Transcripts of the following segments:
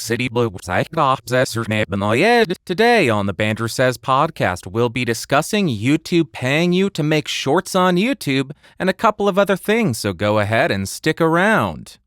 Today on the Bandrew Says podcast, we'll be discussing YouTube paying you to make shorts on YouTube and a couple of other things, so go ahead and stick around.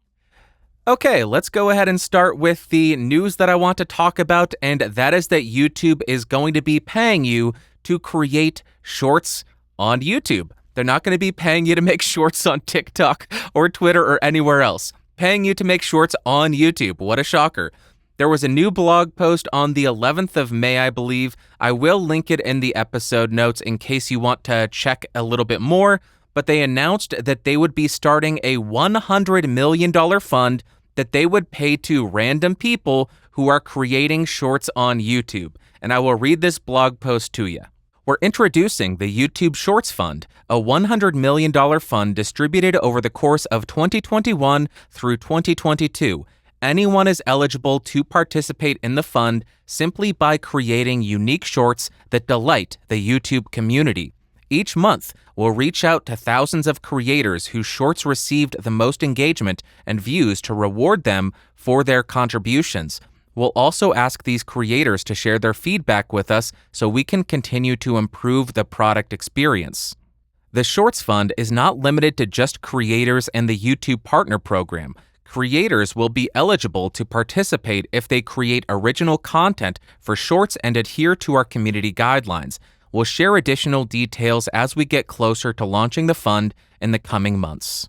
Okay, let's go ahead and start with the news that I want to talk about, and that is that YouTube is going to be paying you to create shorts on YouTube. They're not going to be paying you to make shorts on TikTok or Twitter or anywhere else. Paying you to make shorts on YouTube. What a shocker. There was a new blog post on the 11th of May, I believe. I will link it in the episode notes in case you want to check a little bit more, but they announced that they would be starting a $100 million fund that they would pay to random people who are creating shorts on YouTube. And I will read this blog post to you. We're introducing the YouTube Shorts Fund, a $100 million fund distributed over the course of 2021 through 2022. Anyone is eligible to participate in the fund simply by creating unique shorts that delight the YouTube community. Each month, we'll reach out to thousands of creators whose shorts received the most engagement and views to reward them for their contributions. We'll also ask these creators to share their feedback with us so we can continue to improve the product experience. The Shorts Fund is not limited to just creators and the YouTube Partner Program. Creators will be eligible to participate if they create original content for shorts and adhere to our community guidelines. We'll share additional details as we get closer to launching the fund in the coming months.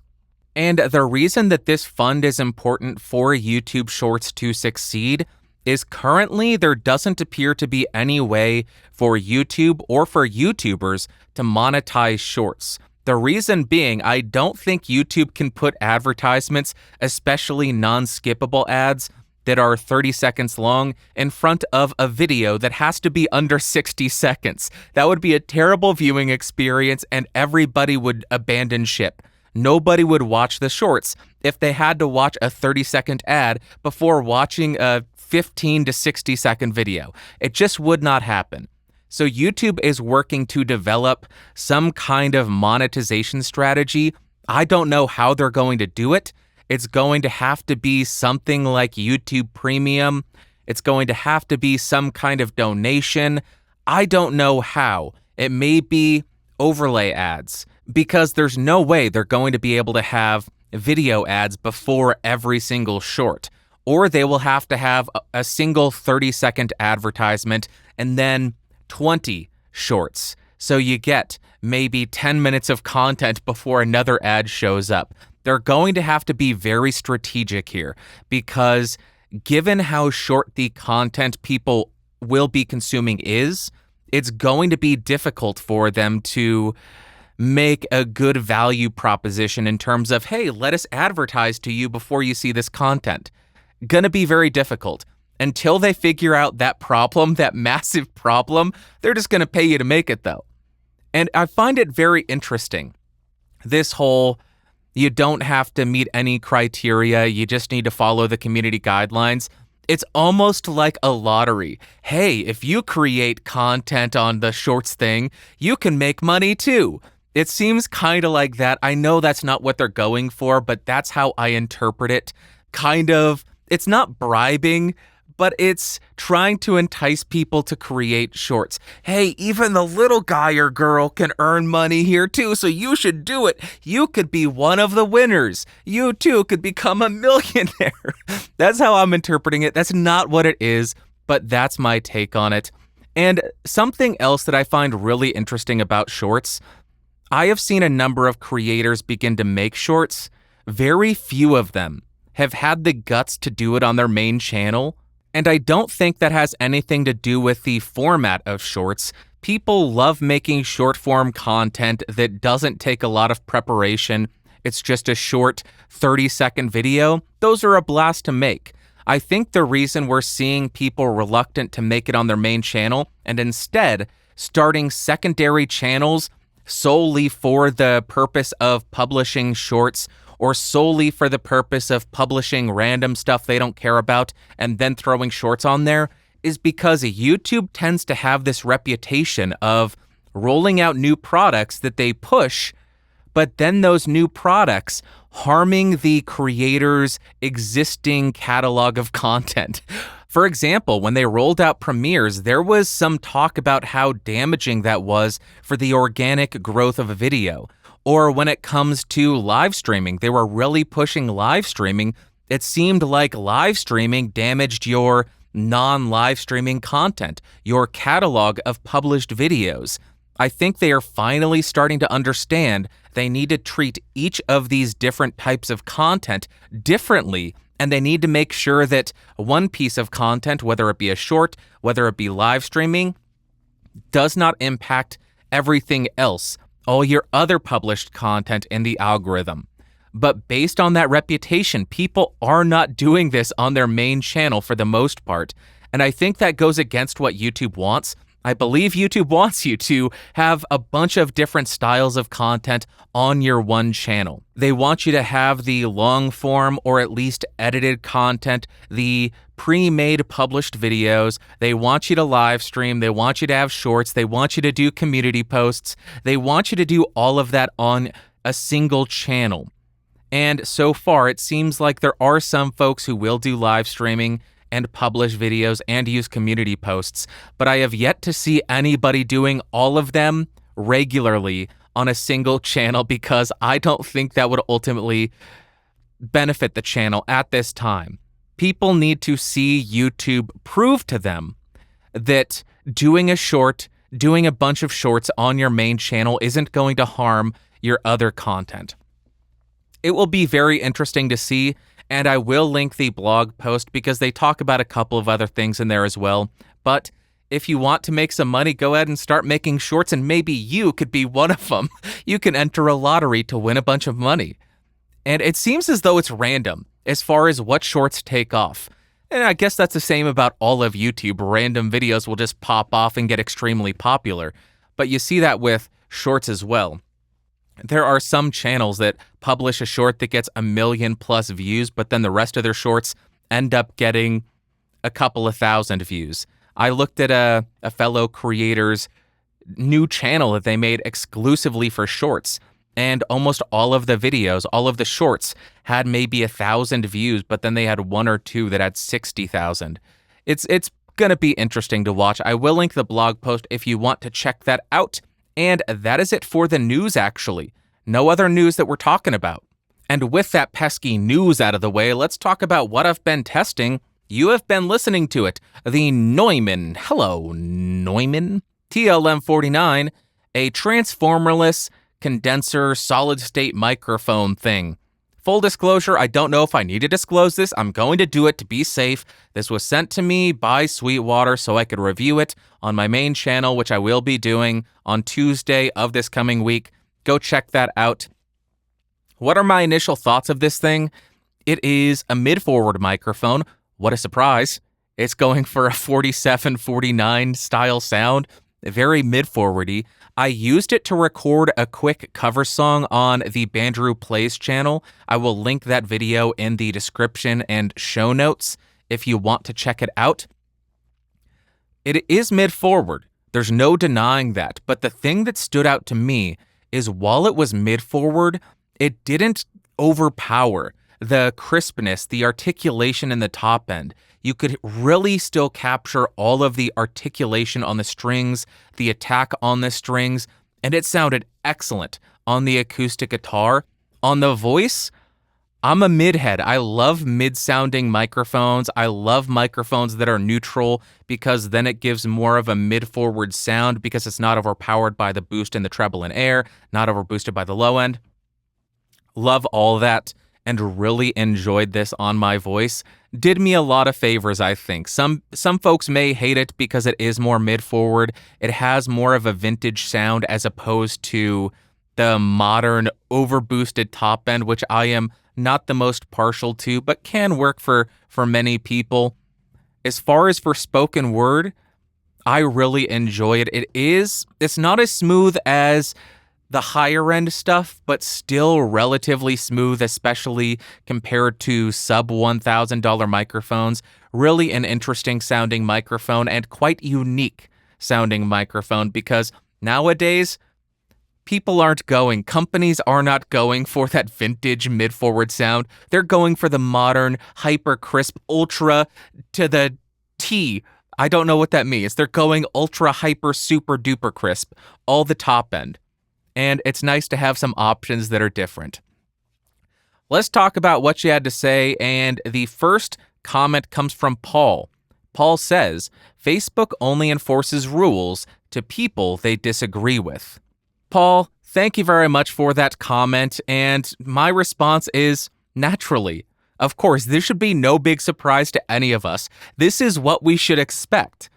And the reason that this fund is important for YouTube Shorts to succeed is currently there doesn't appear to be any way for YouTube or for YouTubers to monetize shorts. The reason being, I don't think YouTube can put advertisements, especially non-skippable ads that are 30 seconds long, in front of a video that has to be under 60 seconds. That would be a terrible viewing experience and everybody would abandon ship. Nobody would watch the shorts if they had to watch a 30-second ad before watching a 15 to 60-second video. It just would not happen. So YouTube is working to develop some kind of monetization strategy. I don't know how they're going to do it. It's going to have to be something like YouTube Premium. It's going to have to be some kind of donation. I don't know how. It may be overlay ads, because there's no way they're going to be able to have video ads before every single short. Or they will have to have a single 30-second advertisement and then 20 shorts. So you get maybe 10 minutes of content before another ad shows up. They're going to have to be very strategic here because given how short the content people will be consuming is, it's going to be difficult for them to make a good value proposition in terms of, hey, let us advertise to you before you see this content. Gonna be very difficult. Until they figure out that problem, that massive problem, they're just gonna pay you to make it though. And I find it very interesting. This whole, you don't have to meet any criteria, you just need to follow the community guidelines. It's almost like a lottery. Hey, if you create content on the shorts thing, you can make money too. It seems kind of like that. I know that's not what they're going for, but that's how I interpret it. Kind of, it's not bribing, but it's trying to entice people to create shorts. Hey, even the little guy or girl can earn money here too, so you should do it. You could be one of the winners. You too could become a millionaire. That's how I'm interpreting it. That's not what it is, but that's my take on it. And something else that I find really interesting about shorts, I have seen a number of creators begin to make shorts. Very few of them have had the guts to do it on their main channel. And I don't think that has anything to do with the format of shorts. People love making short form content that doesn't take a lot of preparation. It's just a short 30-second video. Those are a blast to make. I think the reason we're seeing people reluctant to make it on their main channel and instead starting secondary channels solely for the purpose of publishing shorts or solely for the purpose of publishing random stuff they don't care about and then throwing shorts on there is because YouTube tends to have this reputation of rolling out new products that they push, but then those new products harming the creator's existing catalog of content. For example, when they rolled out premieres, there was some talk about how damaging that was for the organic growth of a video. Or when it comes to live streaming, they were really pushing live streaming. It seemed like live streaming damaged your non-live streaming content, your catalog of published videos. I think they are finally starting to understand they need to treat each of these different types of content differently, and they need to make sure that one piece of content, whether it be a short, whether it be live streaming, does not impact everything else, all your other published content in the algorithm. But based on that reputation, people are not doing this on their main channel for the most part. And I think that goes against what YouTube wants. I believe YouTube wants you to have a bunch of different styles of content on your one channel. They want you to have the long form or at least edited content, the pre-made published videos. They want you to live stream. They want you to have shorts. They want you to do community posts. They want you to do all of that on a single channel. And so far, it seems like there are some folks who will do live streaming and publish videos and use community posts, but I have yet to see anybody doing all of them regularly on a single channel because I don't think that would ultimately benefit the channel at this time. People need to see YouTube prove to them that doing a bunch of shorts on your main channel isn't going to harm your other content. It will be very interesting to see, and I will link the blog post because they talk about a couple of other things in there as well. But if you want to make some money, go ahead and start making shorts, and maybe you could be one of them. You can enter a lottery to win a bunch of money. And it seems as though it's random as far as what shorts take off. And I guess that's the same about all of YouTube. Random videos will just pop off and get extremely popular. But you see that with shorts as well. There are some channels that publish a short that gets 1 million+ views, but then the rest of their shorts end up getting a couple of thousand views. I looked at a fellow creator's new channel that they made exclusively for shorts, and almost all of the videos, all of the shorts had maybe 1,000 views, but then they had one or two that had 60,000. It's going to be interesting to watch. I will link the blog post if you want to check that out. And that is it for the news, actually. No other news that we're talking about. And with that pesky news out of the way, let's talk about what I've been testing. You have been listening to it. The Neumann TLM49, a transformerless condenser solid-state microphone thing. Full disclosure, I don't know if I need to disclose this. I'm going to do it to be safe. This was sent to me by Sweetwater so I could review it on my main channel, which I will be doing on Tuesday of this coming week. Go check that out. What are my initial thoughts of this thing? It is a mid-forward microphone. What a surprise. It's going for a 47-49 style sound, very mid-forward-y. I used it to record a quick cover song on the Bandrewplays channel. I will link that video in the description and show notes if you want to check it out. It is mid-forward. There's no denying that. But the thing that stood out to me is while it was mid-forward, it didn't overpower the crispness, the articulation in the top end. You could really still capture all of the articulation on the strings, the attack on the strings, and it sounded excellent on the acoustic guitar. On the voice, I'm a mid-head. I love mid-sounding microphones. I love microphones that are neutral because then it gives more of a mid-forward sound because it's not overpowered by the boost in the treble and air, not overboosted by the low end. Love all that and really enjoyed this on my voice. Did me a lot of favors, I think. Some folks may hate it because it is more mid-forward. It has more of a vintage sound as opposed to the modern overboosted top end, which I am not the most partial to, but can work for many people. As far as for spoken word, I really enjoy it. It's not as smooth as the higher end stuff, but still relatively smooth, especially compared to sub $1,000 microphones. Really an interesting sounding microphone and quite unique sounding microphone because nowadays People aren't going, companies are not going for that vintage mid-forward sound. They're going for the modern, hyper crisp, ultra to the T. I don't know what that means. They're going ultra, hyper, super duper crisp, all the top end. And it's nice to have some options that are different. Let's talk about what you had to say, and the first comment comes from Paul. Paul says, Facebook only enforces rules to people they disagree with. Paul, thank you very much for that comment, and my response is, naturally. Of course, this should be no big surprise to any of us. This is what we should expect.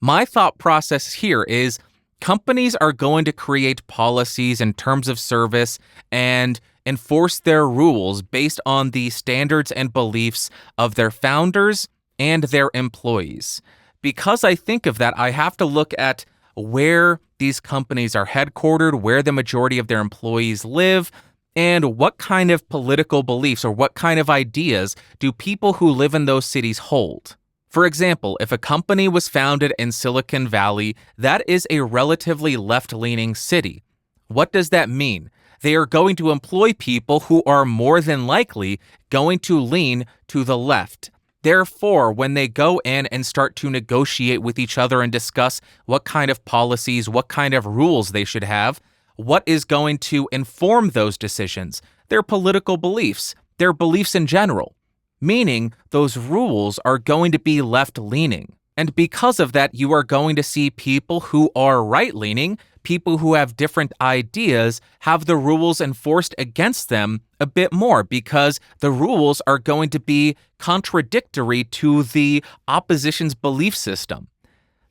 My thought process here is, companies are going to create policies and terms of service and enforce their rules based on the standards and beliefs of their founders and their employees. Because I think of that, I have to look at where these companies are headquartered, where the majority of their employees live, and what kind of political beliefs or what kind of ideas do people who live in those cities hold. For example, if a company was founded in Silicon Valley, that is a relatively left-leaning city. What does that mean? They are going to employ people who are more than likely going to lean to the left. Therefore, when they go in and start to negotiate with each other and discuss what kind of policies, what kind of rules they should have, what is going to inform those decisions? Their political beliefs, their beliefs in general. Meaning, those rules are going to be left-leaning. And because of that, you are going to see people who are right-leaning, people who have different ideas, have the rules enforced against them a bit more because the rules are going to be contradictory to the opposition's belief system.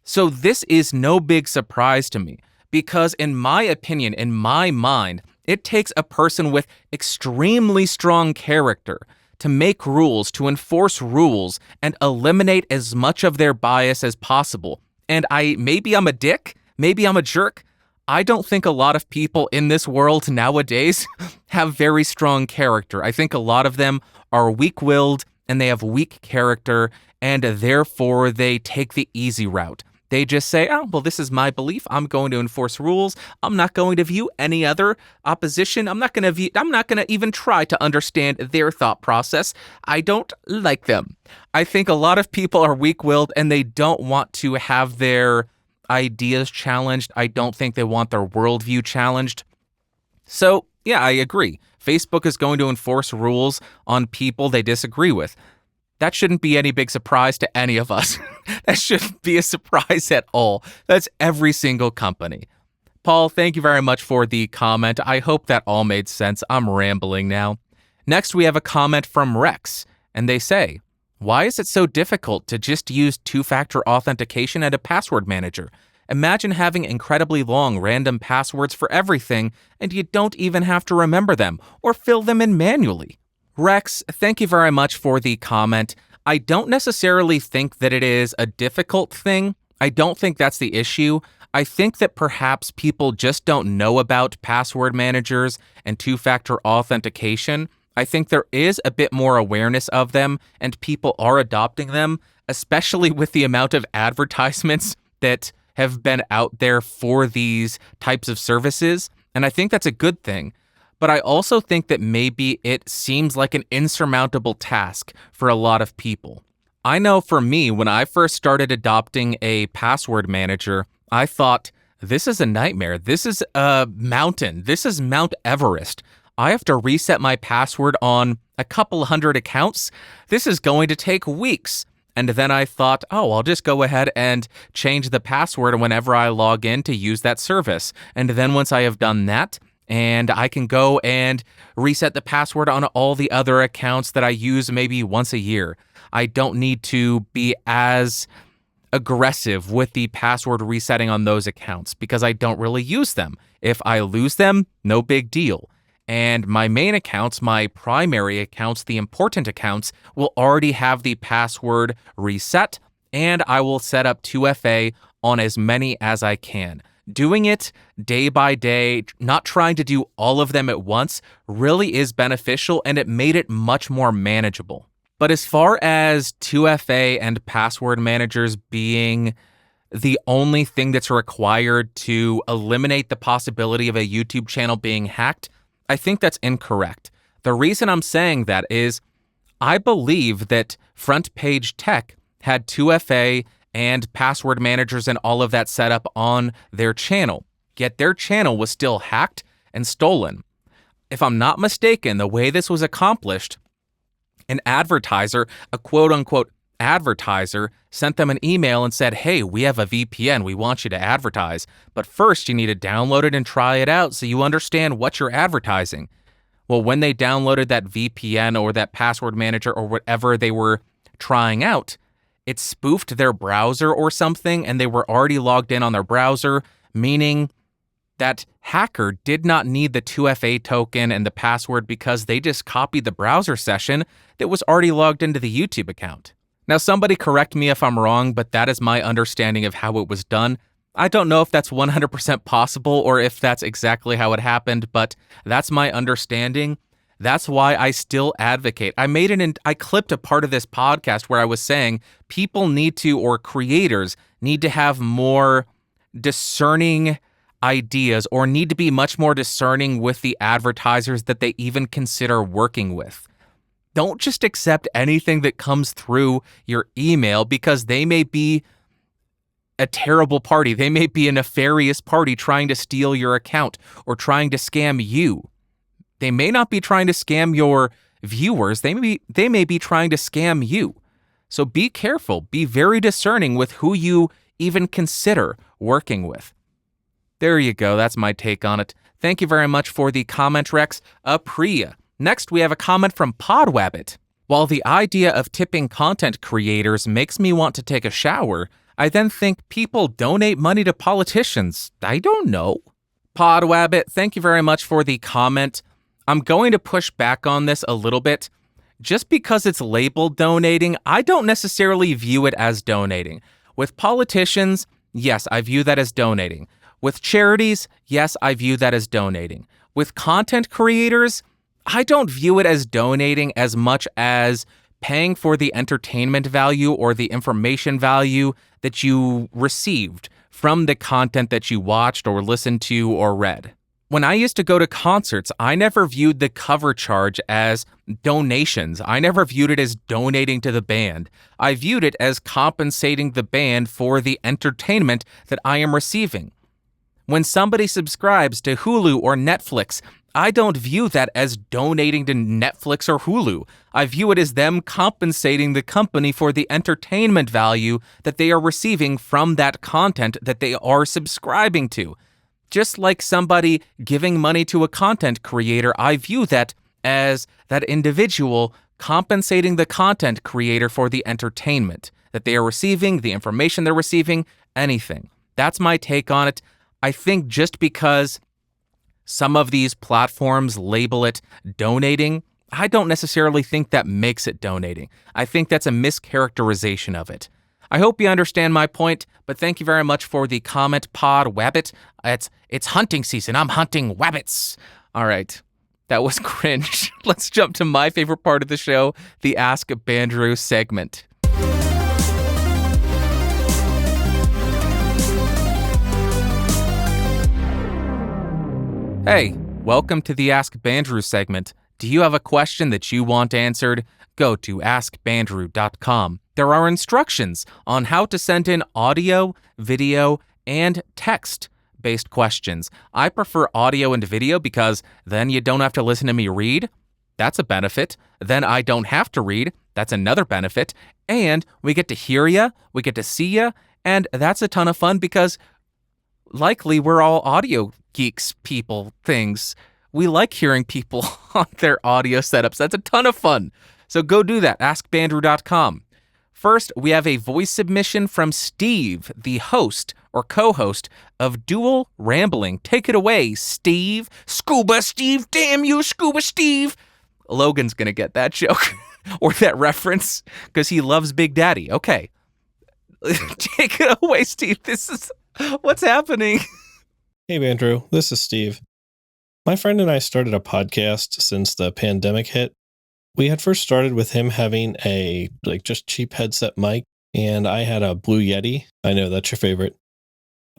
So this is no big surprise to me because in my opinion, in my mind, it takes a person with extremely strong character to make rules, to enforce rules, and eliminate as much of their bias as possible. And maybe I'm a dick, maybe I'm a jerk. I don't think a lot of people in this world nowadays have very strong character. I think a lot of them are weak-willed and they have weak character, and therefore they take the easy route. They just say, oh, well, this is my belief. I'm going to enforce rules. I'm not going to view any other opposition. I'm not going to even try to understand their thought process. I don't like them. I think a lot of people are weak-willed and they don't want to have their ideas challenged. I don't think they want their worldview challenged. So, yeah, I agree. Facebook is going to enforce rules on people they disagree with. That shouldn't be any big surprise to any of us. That shouldn't be a surprise at all. That's every single company. Paul, thank you very much for the comment. I hope that all made sense. I'm rambling now. Next, we have a comment from Rex, and they say, why is it so difficult to just use two-factor authentication and a password manager? Imagine having incredibly long random passwords for everything, and you don't even have to remember them or fill them in manually. Rex, thank you very much for the comment. I don't necessarily think that it is a difficult thing. I don't think that's the issue. I think that perhaps people just don't know about password managers and two-factor authentication. I think there is a bit more awareness of them and people are adopting them, especially with the amount of advertisements that have been out there for these types of services. And I think that's a good thing. But I also think that maybe it seems like an insurmountable task for a lot of people. I know for me, when I first started adopting a password manager, I thought, this is a nightmare. This is a mountain. This is Mount Everest. I have to reset my password on a couple hundred accounts. This is going to take weeks. And then I thought, oh, I'll just go ahead and change the password whenever I log in to use that service. And then once I have done that, and I can go and reset the password on all the other accounts that I use maybe once a year. I don't need to be as aggressive with the password resetting on those accounts because I don't really use them. If I lose them, no big deal. And my main accounts, my primary accounts, the important accounts, will already have the password reset, and I will set up 2FA on as many as I can. Doing it day by day, not trying to do all of them at once, really is beneficial, and it made it much more manageable. But as far as 2FA and password managers being the only thing that's required to eliminate the possibility of a YouTube channel being hacked, I think that's incorrect. The reason I'm saying that is I believe that Front Page Tech had 2FA and password managers and all of that set up on their channel, yet their channel was still hacked and stolen. If I'm not mistaken, the way this was accomplished, an advertiser, a quote-unquote advertiser, sent them an email and said, hey, we have a VPN, we want you to advertise, but first you need to download it and try it out so you understand what you're advertising. Well, when they downloaded that VPN or that password manager or whatever they were trying out, it spoofed their browser or something, and they were already logged in on their browser, meaning that hacker did not need the 2FA token and the password because they just copied the browser session that was already logged into the YouTube account. Now, somebody correct me if I'm wrong, but that is my understanding of how it was done. I don't know if that's 100% possible or if that's exactly how it happened, but that's my understanding. That's why I still advocate. I clipped a part of this podcast where I was saying people need to, or creators need to have more discerning ideas or need to be much more discerning with the advertisers that they even consider working with. Don't just accept anything that comes through your email because they may be a terrible party. They may be a nefarious party trying to steal your account or trying to scam you. They may not be trying to scam your viewers. They may be trying to scam you. So be careful. Be very discerning with who you even consider working with. There you go. That's my take on it. Thank you very much for the comment, Rex. Apriya. Next, we have a comment from Podwabbit. While the idea of tipping content creators makes me want to take a shower, I then think people donate money to politicians. I don't know. Podwabbit, thank you very much for the comment. I'm going to push back on this a little bit. Just because it's labeled donating, I don't necessarily view it as donating. With politicians, yes, I view that as donating. With charities, yes, I view that as donating. With content creators, I don't view it as donating as much as paying for the entertainment value or the information value that you received from the content that you watched or listened to or read. When I used to go to concerts, I never viewed the cover charge as donations. I never viewed it as donating to the band. I viewed it as compensating the band for the entertainment that I am receiving. When somebody subscribes to Hulu or Netflix, I don't view that as donating to Netflix or Hulu. I view it as them compensating the company for the entertainment value that they are receiving from that content that they are subscribing to. Just like somebody giving money to a content creator, I view that as that individual compensating the content creator for the entertainment that they are receiving, the information they're receiving, anything. That's my take on it. I think just because some of these platforms label it donating, I don't necessarily think that makes it donating. I think that's a mischaracterization of it. I hope you understand my point, but thank you very much for the comment, Podwabbit. It's hunting season. I'm hunting wabbits. All right. That was cringe. Let's jump to my favorite part of the show, the Ask Bandrew segment. Hey, welcome to the Ask Bandrew segment. Do you have a question that you want answered? Go to askbandrew.com. There are instructions on how to send in audio, video, and text-based questions. I prefer audio and video because then you don't have to listen to me read. That's a benefit. Then I don't have to read. That's another benefit. And we get to hear ya, we get to see ya, and that's a ton of fun because likely we're all audio geeks, people, things. We like hearing people on their audio setups. That's a ton of fun. So go do that, askbandrew.com. First, we have a voice submission from Steve, the host or co-host of Dual Rambling. Take it away, Steve. Scuba Steve, damn you, Scuba Steve. Logan's going to get that joke or that reference because he loves Big Daddy. Okay. Take it away, Steve. This is what's happening. Hey, Bandrew. This is Steve. My friend and I started a podcast since the pandemic hit. We had first started with him having a just cheap headset mic and I had a Blue Yeti. I know that's your favorite.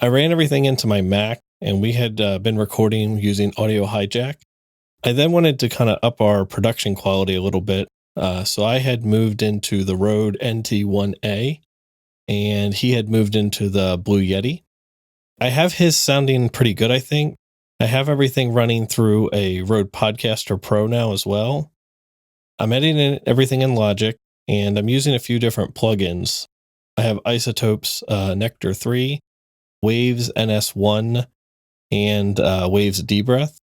I ran everything into my Mac, and we had been recording using Audio Hijack. I then wanted to kind of up our production quality a little bit, so I had moved into the Rode NT1A, and he had moved into the Blue Yeti. I have his sounding pretty good, I think. I have everything running through a Rode Podcaster Pro now as well. I'm editing everything in Logic, and I'm using a few different plugins. I have Isotope's Nectar 3, Waves NS1, and Waves D-Breath.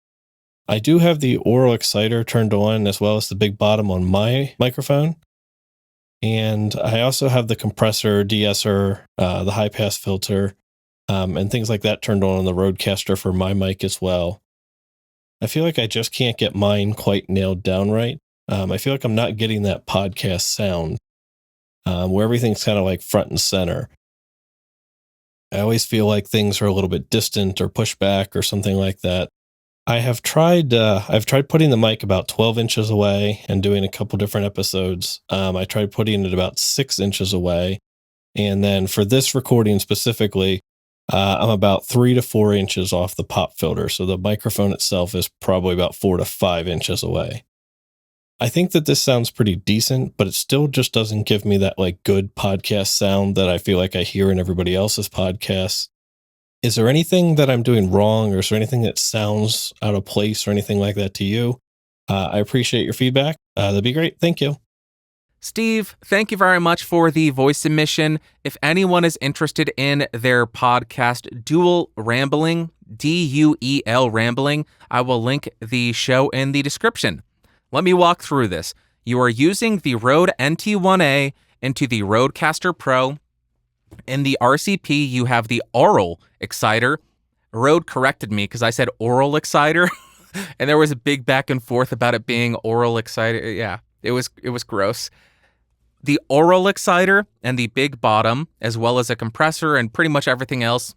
I do have the Aural Exciter turned on, as well as the big bottom on my microphone. And I also have the compressor, de-esser, the high-pass filter, and things like that turned on the Rodecaster for my mic as well. I feel like I just can't get mine quite nailed down right. I feel like I'm not getting that podcast sound where everything's kind of like front and center. I always feel like things are a little bit distant or pushed back or something like that. I've tried putting the mic about 12 inches away and doing a couple different episodes. I tried putting it about 6 inches away. And then for this recording specifically, I'm about 3 to 4 inches off the pop filter. So the microphone itself is probably about 4 to 5 inches away. I think that this sounds pretty decent, but it still just doesn't give me that like good podcast sound that I feel like I hear in everybody else's podcasts. Is there anything that I'm doing wrong, or is there anything that sounds out of place or anything like that to you? I appreciate your feedback. That'd be great. Thank you. Steve, thank you very much for the voice submission. If anyone is interested in their podcast, Dual Rambling, DUEL Rambling, I will link the show in the description. Let me walk through this. You are using the Rode NT1A into the Rodecaster Pro. In the RCP, you have the Aural Exciter. Rode corrected me because I said Aural Exciter, and there was a big back and forth about it being Aural Exciter. Yeah, it was gross. The Aural Exciter and the big bottom, as well as a compressor and pretty much everything else.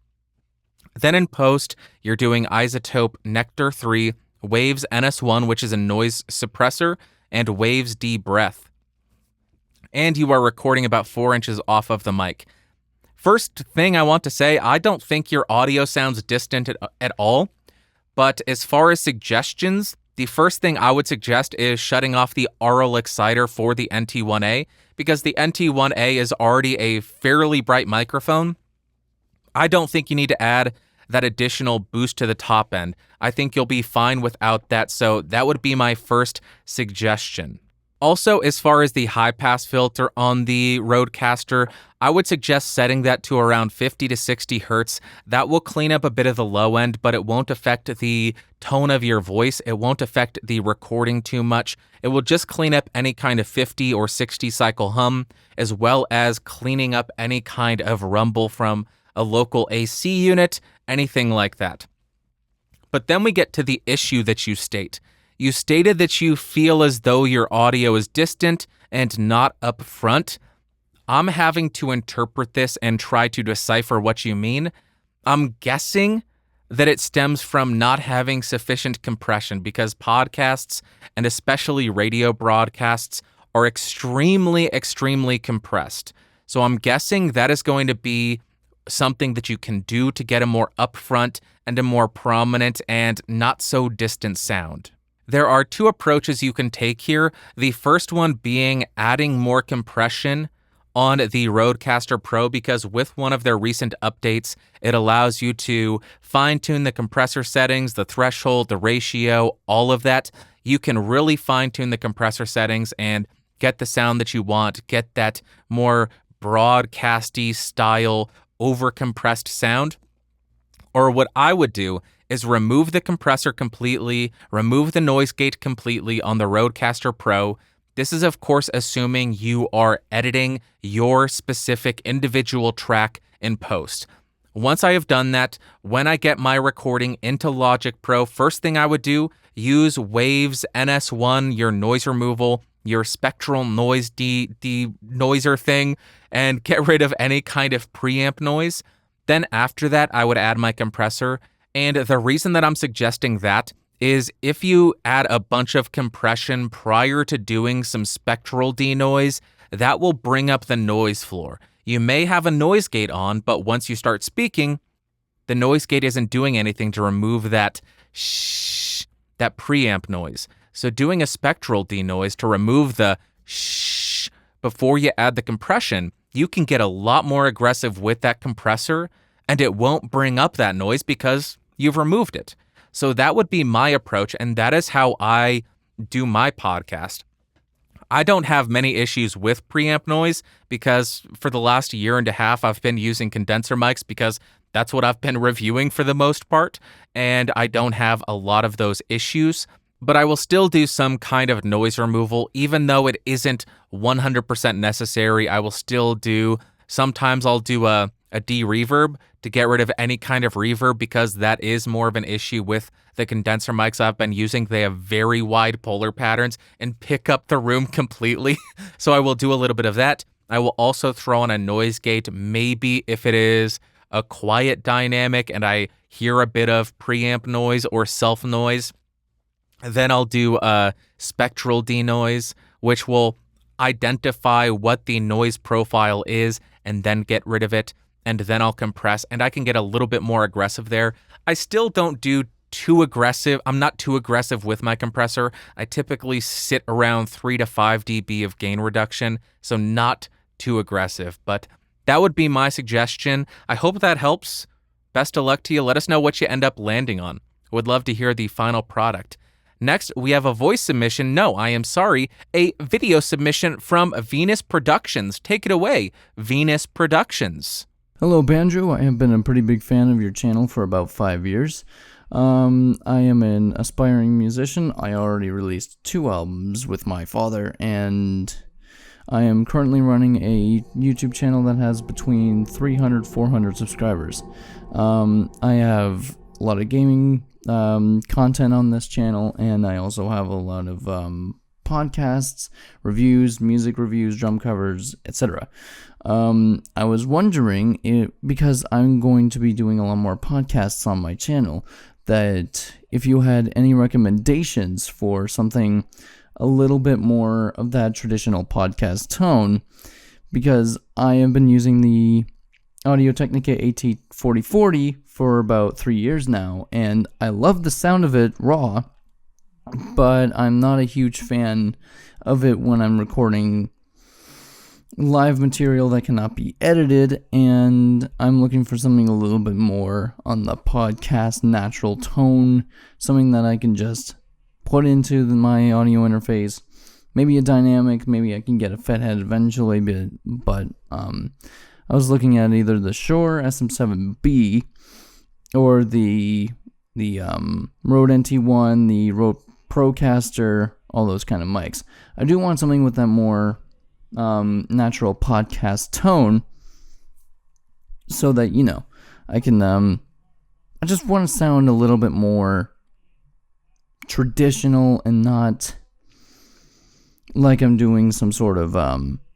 Then in post, you're doing Isotope Nectar 3, Waves NS1, which is a noise suppressor, and Waves D-Breath. And you are recording about 4 inches off of the mic. First thing I want to say, I don't think your audio sounds distant at all, but as far as suggestions, the first thing I would suggest is shutting off the Aural Exciter for the NT1A, because the NT1A is already a fairly bright microphone. I don't think you need to add that additional boost to the top end. I think you'll be fine without that, so that would be my first suggestion. Also, as far as the high-pass filter on the Rodecaster, I would suggest setting that to around 50 to 60 hertz. That will clean up a bit of the low end, but it won't affect the tone of your voice. It won't affect the recording too much. It will just clean up any kind of 50 or 60 cycle hum, as well as cleaning up any kind of rumble from a local AC unit, anything like that. But then we get to the issue that you state. You stated that you feel as though your audio is distant and not up front. I'm having to interpret this and try to decipher what you mean. I'm guessing that it stems from not having sufficient compression, because podcasts, and especially radio broadcasts, are extremely, extremely compressed. So I'm guessing that is going to be something that you can do to get a more upfront and a more prominent and not so distant sound. There are two approaches you can take here. The first one being adding more compression on the Rodecaster Pro, because with one of their recent updates, it allows you to fine-tune the compressor settings, the threshold, the ratio, all of that. You can really fine-tune the compressor settings and get the sound that you want, get that more broadcasty style, over-compressed sound. Or what I would do is remove the compressor completely, remove the noise gate completely on the Rodecaster Pro. This is, of course, assuming you are editing your specific individual track in post. Once I have done that, when I get my recording into Logic Pro, first thing I would do, use Waves NS1, your noise removal, your spectral noise de-noiser thing, and get rid of any kind of preamp noise. Then after that, I would add my compressor. And the reason that I'm suggesting that is if you add a bunch of compression prior to doing some spectral denoise, that will bring up the noise floor. You may have a noise gate on, but once you start speaking, the noise gate isn't doing anything to remove that shh, that preamp noise. So doing a spectral denoise to remove the shh before you add the compression, you can get a lot more aggressive with that compressor, and it won't bring up that noise because you've removed it. So that would be my approach, and that is how I do my podcast. I don't have many issues with preamp noise because for the last year and a half, I've been using condenser mics because that's what I've been reviewing for the most part, and I don't have a lot of those issues. But I will still do some kind of noise removal, even though it isn't 100% necessary. I will still do, sometimes I'll do a de-reverb to get rid of any kind of reverb because that is more of an issue with the condenser mics I've been using. They have very wide polar patterns and pick up the room completely. So I will do a little bit of that. I will also throw on a noise gate, maybe if it is a quiet dynamic and I hear a bit of preamp noise or self noise. Then I'll do a spectral denoise, which will identify what the noise profile is and then get rid of it. And then I'll compress, and I can get a little bit more aggressive there. I still don't do too aggressive. I'm not too aggressive with my compressor. I typically sit around 3 to 5 dB of gain reduction, so not too aggressive. But that would be my suggestion. I hope that helps. Best of luck to you. Let us know what you end up landing on. Would love to hear the final product. Next, we have a voice submission. No, I am sorry, a video submission from Venus Productions. Take it away, Venus Productions. Hello, Bandrew. I have been a pretty big fan of your channel for about 5 years. I am an aspiring musician. I already released 2 albums with my father, and I am currently running a YouTube channel that has between 300 400 subscribers. I have a lot of gaming content on this channel, and I also have a lot of podcasts, reviews, music reviews, drum covers, etc. I was wondering, because I'm going to be doing a lot more podcasts on my channel, that if you had any recommendations for something a little bit more of that traditional podcast tone, because I have been using the Audio-Technica AT4040 for about 3 years now, and I love the sound of it raw, but I'm not a huge fan of it when I'm recording live material that cannot be edited, and I'm looking for something a little bit more on the podcast natural tone, something that I can just put into my audio interface. Maybe a dynamic, maybe I can get a Fethead eventually, but I was looking at either the Shure SM7B or the Rode NT1, the Rode Procaster, all those kind of mics. I do want something with that more natural podcast tone, so that, you know, I can I just want to sound a little bit more traditional and not like I'm doing some sort of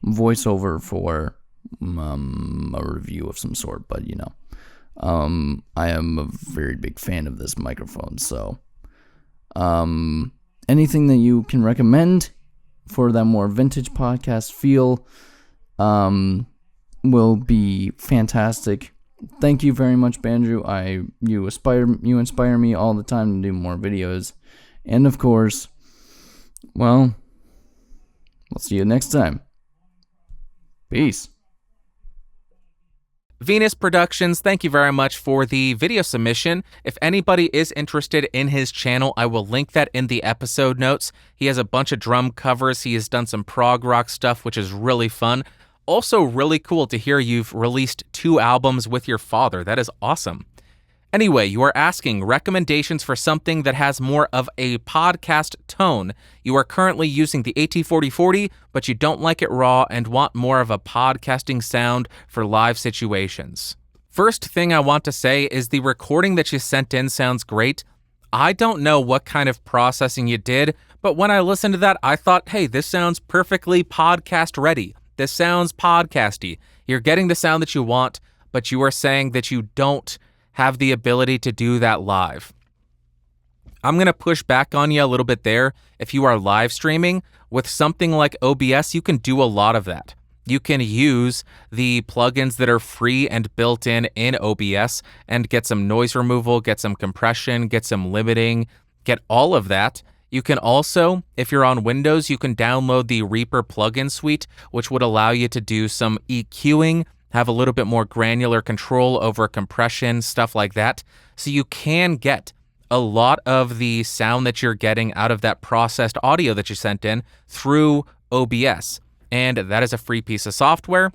voiceover for a review of some sort. But, you know, I am a very big fan of this microphone, so anything that you can recommend for that more vintage podcast feel will be fantastic. Thank you very much, Bandrew. You inspire me all the time to do more videos. And of course, well, we'll see you next time. Peace. Venus Productions, thank you very much for the video submission. If anybody is interested in his channel, I will link that in the episode notes. He has a bunch of drum covers. He has done some prog rock stuff, which is really fun. Also really cool to hear you've released 2 albums with your father. That is awesome. Anyway, you are asking recommendations for something that has more of a podcast tone. You are currently using the AT4040, but you don't like it raw and want more of a podcasting sound for live situations. First thing I want to say is the recording that you sent in sounds great. I don't know what kind of processing you did, but when I listened to that, I thought, hey, this sounds perfectly podcast ready. This sounds podcasty. You're getting the sound that you want, but you are saying that you don't have the ability to do that live. I'm going to push back on you a little bit there. If you are live streaming with something like OBS, you can do a lot of that. you can use the plugins that are free and built in OBS and get some noise removal, get some compression, get some limiting, get all of that. You can also, if you're on Windows, you can download the Reaper plugin suite, which would allow you to do some EQing, have a little bit more granular control over compression, stuff like that. So you can get a lot of the sound that you're getting out of that processed audio that you sent in through OBS. And that is a free piece of software.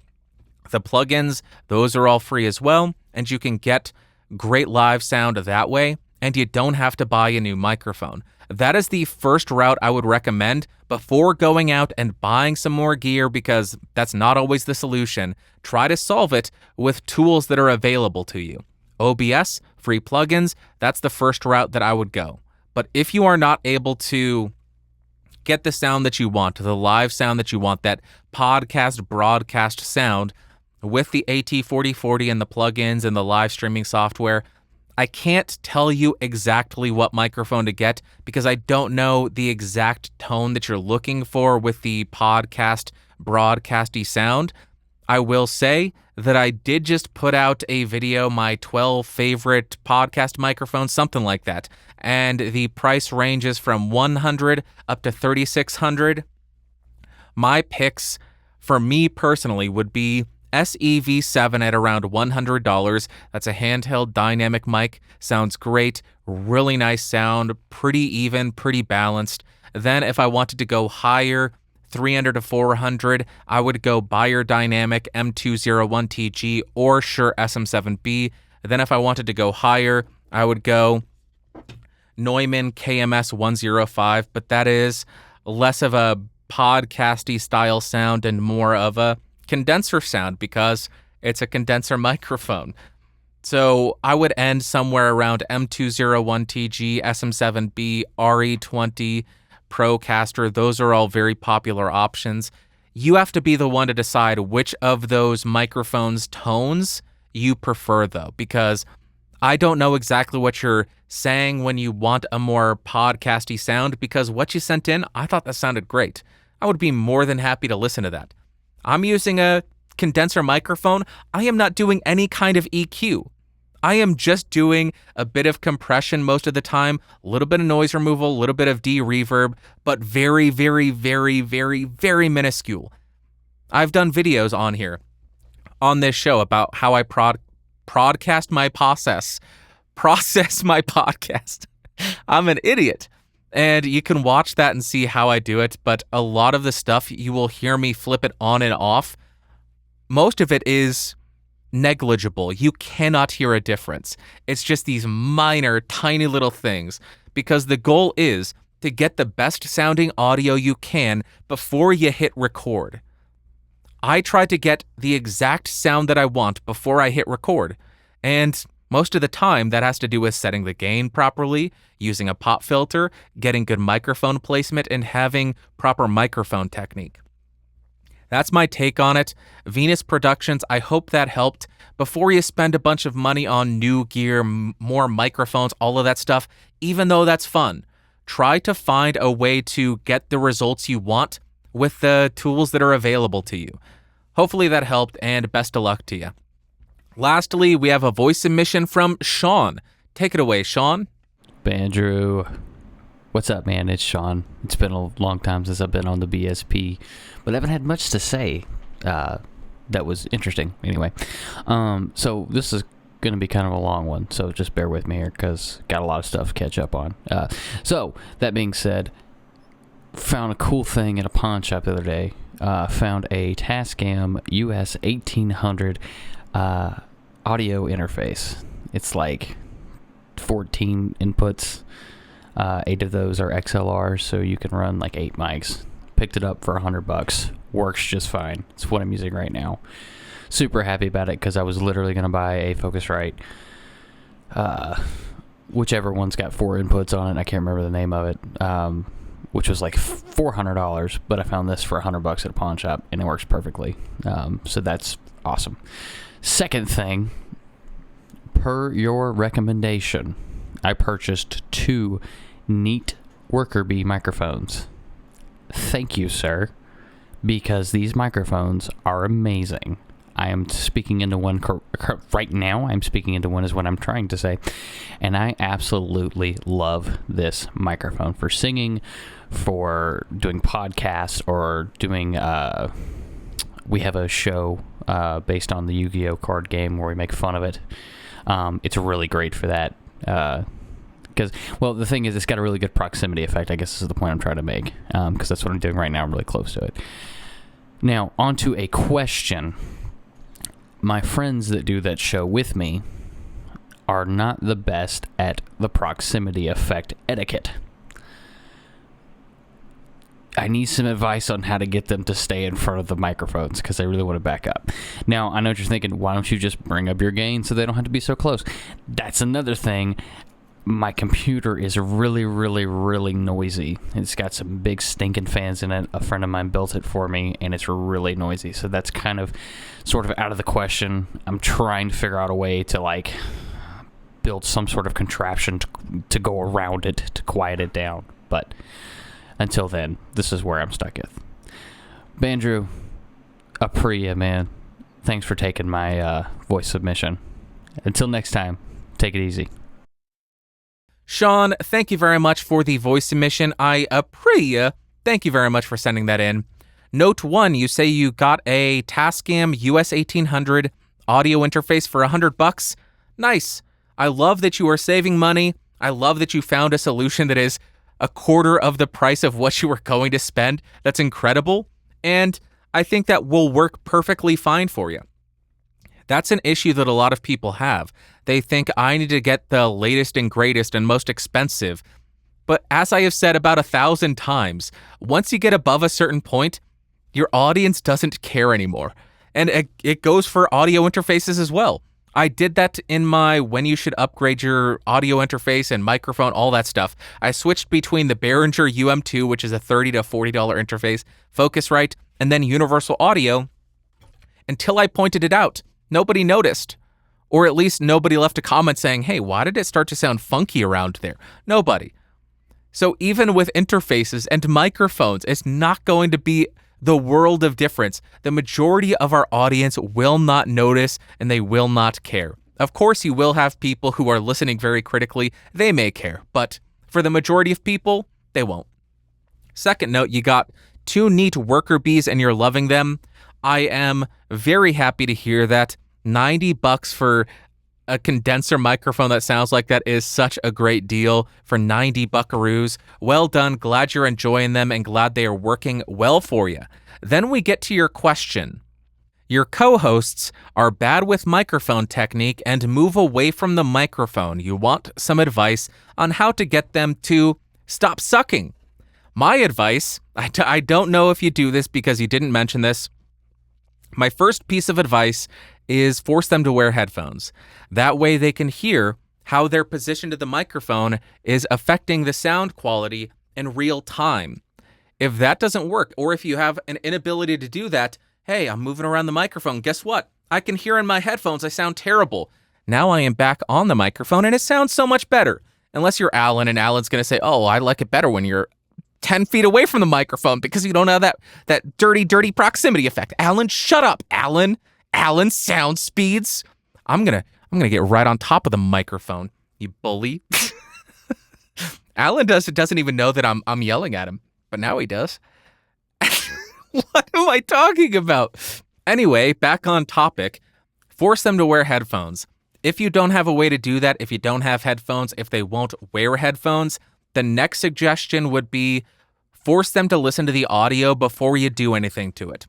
The plugins, those are all free as well. And you can get great live sound that way. And you don't have to buy a new microphone. That is the first route I would recommend before going out and buying some more gear, because that's not always the solution. Try to solve it with tools that are available to you. OBS, free plugins, that's the first route that I would go. But if you are not able to get the sound that you want, the live sound that you want, that podcast broadcast sound with the AT4040 and the plugins and the live streaming software, I can't tell you exactly what microphone to get because I don't know the exact tone that you're looking for with the podcast broadcasty sound. I will say that I did just put out a video, my 12 favorite podcast microphones, something like that. And the price ranges from $100 up to $3,600. My picks for me personally would be SEV7 at around $100. That's a handheld dynamic mic. Sounds great. Really nice sound. Pretty even, pretty balanced. Then if I wanted to go higher, 300 to 400, I would go Beyer Dynamic M201TG or Shure SM7B. Then if I wanted to go higher, I would go Neumann KMS 105, but that is less of a podcasty style sound and more of a condenser sound because it's a condenser microphone. So I would end somewhere around M201TG, SM7B, RE20, Procaster. Those are all very popular options. You have to be the one to decide which of those microphones tones you prefer though, because I don't know exactly what you're saying when you want a more podcasty sound, because what you sent in, I thought that sounded great. I would be more than happy to listen to that. I'm using a condenser microphone. I am not doing any kind of EQ. I am just doing a bit of compression most of the time, a little bit of noise removal, a little bit of de-reverb, but very, very, very, very, very minuscule. I've done videos on here, on this show, about how I process my podcast. I'm an idiot. And you can watch that and see how I do it, but a lot of the stuff you will hear me flip it on and off. Most of it is negligible. You cannot hear a difference. It's just these minor, tiny little things, because the goal is to get the best sounding audio you can before you hit record. I try to get the exact sound that I want before I hit record, and most of the time, that has to do with setting the gain properly, using a pop filter, getting good microphone placement, and having proper microphone technique. That's my take on it. Venus Productions, I hope that helped. Before you spend a bunch of money on new gear, more microphones, all of that stuff, even though that's fun, try to find a way to get the results you want with the tools that are available to you. Hopefully that helped, and best of luck to you. Lastly, we have a voice submission from Sean. Take it away, Sean. Bandrew. What's up, man? It's Sean. It's been a long time since I've been on the BSP, but I haven't had much to say that was interesting. Anyway, so this is going to be kind of a long one, so just bear with me here because got a lot of stuff to catch up on. So, that being said, found a cool thing at a pawn shop the other day. Found a Tascam US 1800 audio interface. It's like 14 inputs. 8 of those are XLRs, so you can run like 8 mics. Picked it up for $100. Works just fine. It's what I'm using right now. Super happy about it because I was literally going to buy a Focusrite, whichever one's got 4 inputs on it. I can't remember the name of it, which was like $400, but I found this for $100 at a pawn shop, and it works perfectly. So that's awesome. Second thing, per your recommendation, I purchased 2 Neat Worker Bee microphones. Thank you, sir. because these microphones are amazing. I am speaking into one right now. I'm speaking into one is what I'm trying to say. And I absolutely love this microphone for singing, for doing podcasts, or doing, we have a show based on the Yu-Gi-Oh card game where we make fun of it. It's really great for that. Because, well, the thing is, it's got a really good proximity effect. I guess this is the point I'm trying to make. Because that's what I'm doing right now. I'm really close to it. Now, on to a question. My friends that do that show with me are not the best at the proximity effect etiquette. I need some advice on how to get them to stay in front of the microphones because they really want to back up. Now, I know what you're thinking. Why don't you just bring up your gain so they don't have to be so close? That's another thing. My computer is really, really, really noisy. It's got some big stinking fans in it. A friend of mine built it for me, and it's really noisy. So that's kind of sort of out of the question. I'm trying to figure out a way to, like, build some sort of contraption to go around it to quiet it down. But until then, this is where I'm stuck with. Bandrew, Apriya, man. Thanks for taking my voice submission. Until next time, take it easy. Sean, thank you very much for the voice submission. I appreciate. Thank you very much for sending that in. Note 1, you say you got a Tascam US 1800 audio interface for $100. Nice. I love that you are saving money. I love that you found a solution that is a quarter of the price of what you were going to spend. That's incredible. And I think that will work perfectly fine for you. That's an issue that a lot of people have. They think I need to get the latest and greatest and most expensive. But as I have said about 1,000 times, once you get above a certain point, your audience doesn't care anymore. And it goes for audio interfaces as well. I did that in my when you should upgrade your audio interface and microphone, all that stuff. I switched between the Behringer UM2, which is a $30 to $40 interface, Focusrite, and then Universal Audio until I pointed it out. Nobody noticed. Or at least nobody left a comment saying, hey, why did it start to sound funky around there? Nobody. So even with interfaces and microphones, it's not going to be the world of difference. The majority of our audience will not notice and they will not care. Of course, you will have people who are listening very critically. They may care, but for the majority of people, they won't. Second note, you got 2 neat worker bees and you're loving them. I am very happy to hear that. $90 for a condenser microphone that sounds like that is such a great deal for 90 buckaroos. Well done. Glad you're enjoying them and glad they are working well for you. Then we get to your question. Your co-hosts are bad with microphone technique and move away from the microphone. You want some advice on how to get them to stop sucking. My advice, I don't know if you do this because you didn't mention this. My first piece of advice is force them to wear headphones. That way they can hear how their position to the microphone is affecting the sound quality in real time. If that doesn't work, or if you have an inability to do that, hey, I'm moving around the microphone. Guess what? I can hear in my headphones I sound terrible. Now I am back on the microphone and it sounds so much better. Unless you're Alan and Alan's going to say, oh, I like it better when you're 10 feet away from the microphone because you don't have that dirty proximity effect. Alan, shut up, Alan. Alan, sound speeds. I'm gonna get right on top of the microphone, you bully. Alan doesn't even know that I'm yelling at him, but now he does. What am I talking about? Anyway, back on topic. Force them to wear headphones. If you don't have a way to do that, if you don't have headphones, if they won't wear headphones, the next suggestion would be force them to listen to the audio before you do anything to it.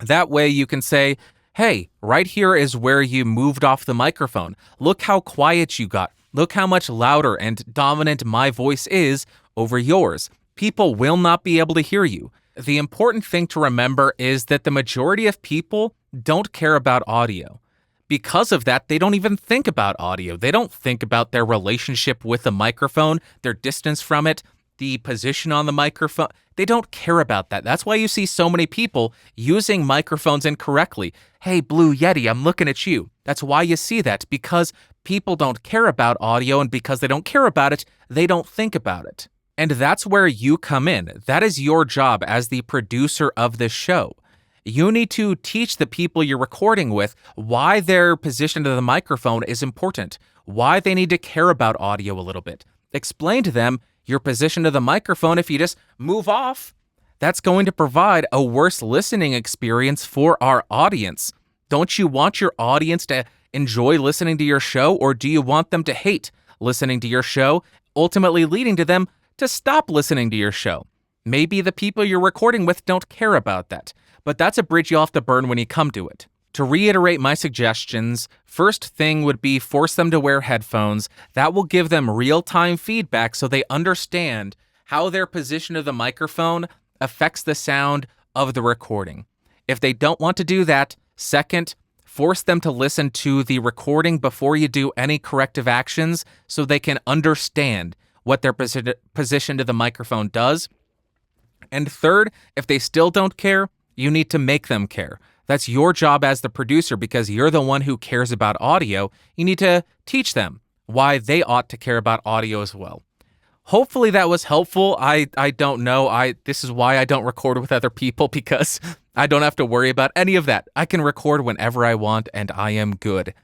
That way you can say, hey, right here is where you moved off the microphone. Look how quiet you got. Look how much louder and dominant my voice is over yours. People will not be able to hear you. The important thing to remember is that the majority of people don't care about audio. Because of that, they don't even think about audio. They don't think about their relationship with the microphone, their distance from it, the position on the microphone. They don't care about that. That's why you see so many people using microphones incorrectly. Hey, Blue Yeti, I'm looking at you. That's why you see that, because people don't care about audio, and because they don't care about it, they don't think about it. And that's where you come in. That is your job as the producer of this show. You need to teach the people you're recording with why their position to the microphone is important, why they need to care about audio a little bit. Explain to them your position to the microphone. If you just move off, that's going to provide a worse listening experience for our audience. Don't you want your audience to enjoy listening to your show, or do you want them to hate listening to your show, ultimately leading to them to stop listening to your show? Maybe the people you're recording with don't care about that, but that's a bridge you'll have to burn when you come to it. To reiterate my suggestions, first thing would be force them to wear headphones. That will give them real-time feedback so they understand how their position of the microphone affects the sound of the recording. If they don't want to do that, second, force them to listen to the recording before you do any corrective actions so they can understand what their position to the microphone does. And third, if they still don't care, you need to make them care. That's your job as the producer because you're the one who cares about audio. You need to teach them why they ought to care about audio as well. Hopefully that was helpful. I don't know. This is why I don't record with other people, because I don't have to worry about any of that. I can record whenever I want, and I am good.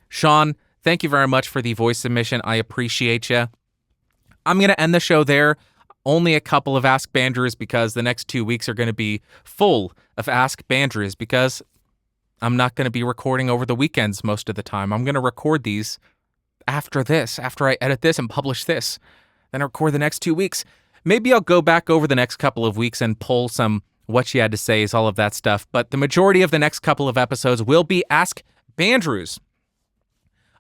Sean, thank you very much for the voice submission. I appreciate you. I'm going to end the show there. Only a couple of Ask Bandrews because the next 2 weeks are going to be full of Ask Bandrews because I'm not going to be recording over the weekends most of the time. I'm going to record these after I edit this and publish this. Then I record the next 2 weeks. Maybe I'll go back over the next couple of weeks and pull some what you had to say, all of that stuff. But the majority of the next couple of episodes will be Ask Bandrews.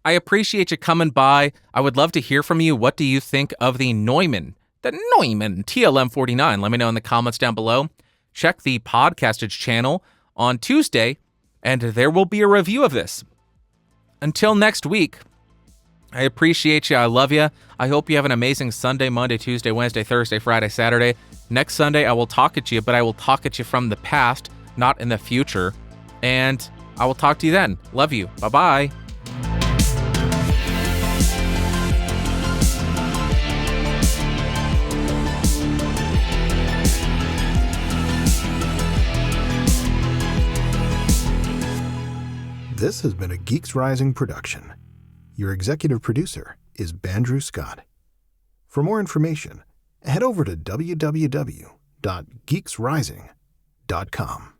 I appreciate you coming by. I would love to hear from you. What do you think of the Neumann TLM49? Let me know in the comments down below. Check the Podcastage channel on Tuesday, and there will be a review of this. Until next week, I appreciate you. I love you. I hope you have an amazing Sunday, Monday, Tuesday, Wednesday, Thursday, Friday, Saturday. Next Sunday, I will talk at you, but I will talk at you from the past, not in the future. And I will talk to you then. Love you. Bye-bye. This has been a Geeks Rising production. Your executive producer is Bandrew Scott. For more information, head over to www.geeksrising.com.